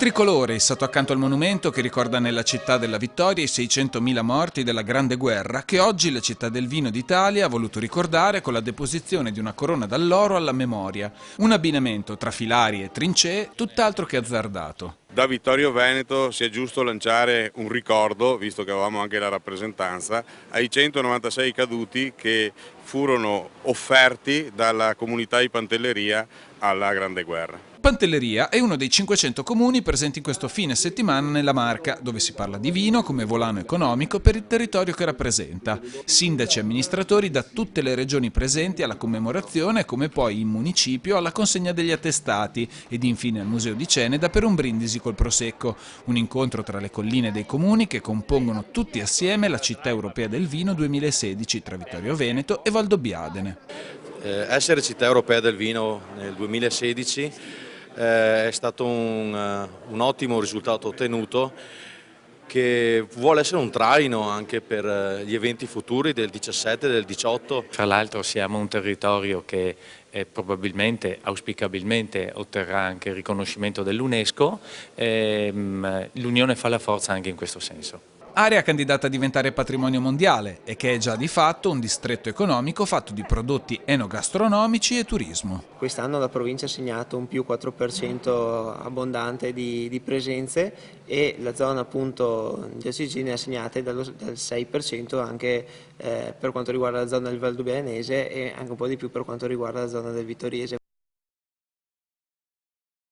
tricolore issato accanto al monumento che ricorda nella città della vittoria i 600.000 morti della Grande Guerra che oggi la città del vino d'Italia ha voluto ricordare con la deposizione di una corona d'alloro alla memoria. Un abbinamento tra filari e trincee tutt'altro che azzardato. Da Vittorio Veneto sia giusto lanciare un ricordo, visto che avevamo anche la rappresentanza, ai 196 caduti che furono offerti dalla comunità di Pantelleria alla Grande Guerra. Pantelleria è uno dei 500 comuni presenti in questo fine settimana nella Marca, dove si parla di vino come volano economico per il territorio che rappresenta. Sindaci e amministratori da tutte le regioni presenti alla commemorazione, come poi in municipio alla consegna degli attestati ed infine al Museo di Ceneda per un brindisi col Prosecco. Un incontro tra le colline dei comuni che compongono tutti assieme la Città Europea del Vino 2016 tra Vittorio Veneto e Valdobbiadene. Essere Città Europea del Vino nel 2016 è stato un ottimo risultato ottenuto che vuole essere un traino anche per gli eventi futuri del 17 e del 18. Tra l'altro siamo un territorio che probabilmente, auspicabilmente, otterrà anche il riconoscimento dell'UNESCO. L'Unione fa la forza anche in questo senso. Area candidata a diventare patrimonio mondiale e che è già di fatto un distretto economico fatto di prodotti enogastronomici e turismo. Quest'anno la provincia ha segnato un più 4% abbondante di presenze e la zona appunto diocesana ha segnate dal 6% anche per quanto riguarda la zona del Valdobbiadenese e anche un po' di più per quanto riguarda la zona del Vittoriese.